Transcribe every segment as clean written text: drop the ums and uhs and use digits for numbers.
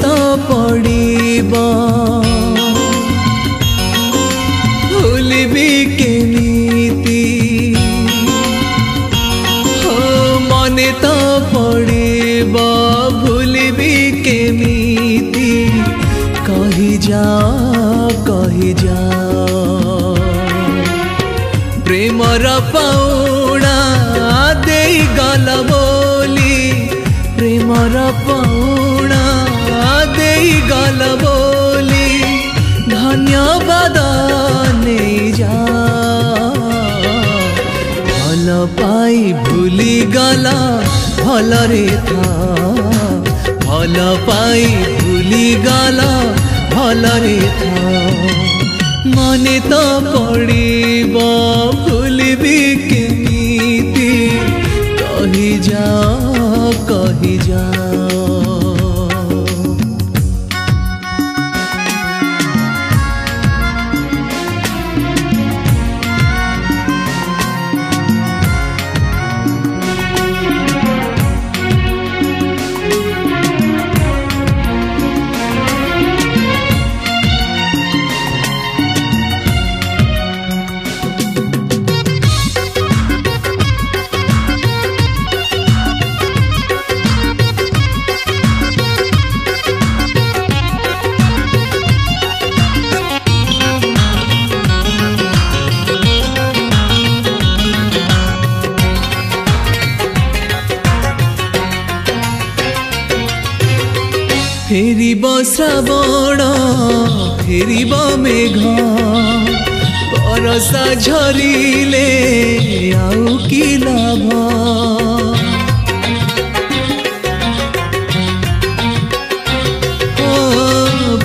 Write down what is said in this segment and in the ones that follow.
तो पड़िबा भूलिबी केमिति हो मने तो पड़िबा भूलिबी केमिति कहि जा प्रेमर पाउणा देई गल बोली प्रेमर पाउणा देई गल बोली धन्यवाद नहीं जा भल पाई भूली गला भलरे था भल पाई भूली गला भलरे था मने तो पड़िबा भूलिबी केमिति कहि जा फेरिब श्रावण फेरिब मेघ बरसा झरिले आउ कि लाभ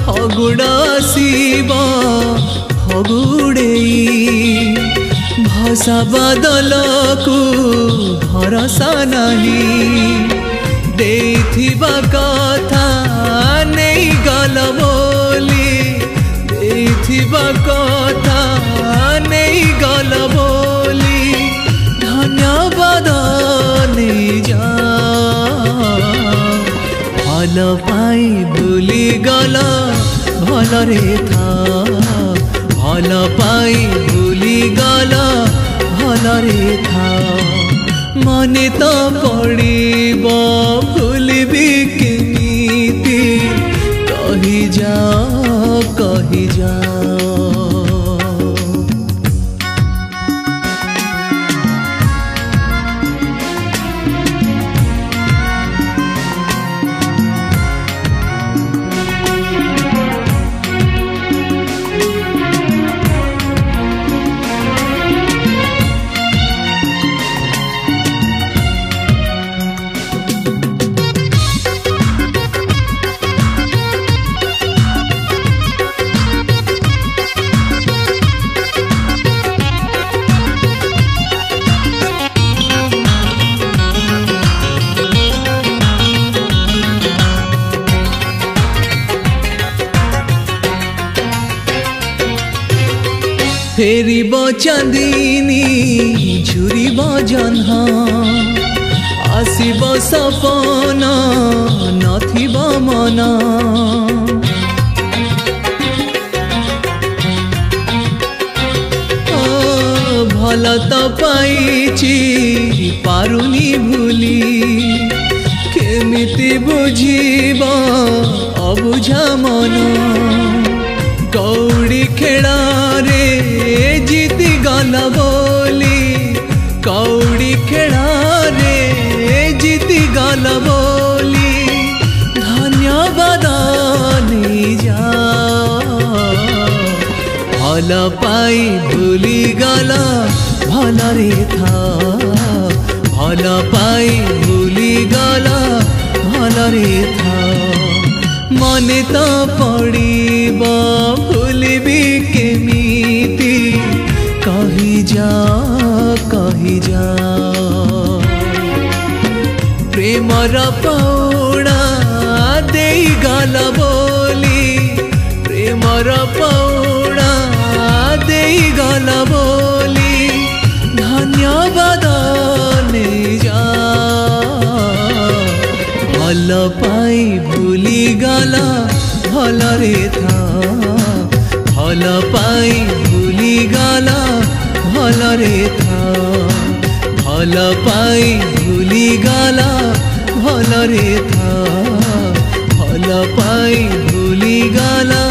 फगुड़ आसीब फगुड़ेई भसा बादल को भरोसा नहीं देथिबा कथा नहीं गल बोली देथिबा कथा नहीं गल बोली धन्यवाद नहीं जा भल पाई भूली गल भलरे था भल पाई भूली गल भलरे था मने तो पड़िबा भूलिबी केमिति कहि जा फेरिब चांदिनी झुरिब जह्न आसिब सपन नथिब मन भल तो पाइछि पारुनी भूली केमिति बुझिब अबुझा मन कौड़ी खेड़ा रे जीति गल बोली कौड़ी खेड़ा रे जीति गल बोली धन्यवाद नहीं जा भल पाई भूली गल भलरे था भल पाई भूली गल भलरे था मने तो पड़िबा भूलिबी केमिति कहि जा प्रेमर पाउणा देई गल बोली प्रेमर पाउणा देई गल बोली धन्यवाद नहीं जा भल पाई भूली गला भलरे था भल पाई भूली गला भलरे था भल पाई भूली गला भलरे था भल पाई भूली गला।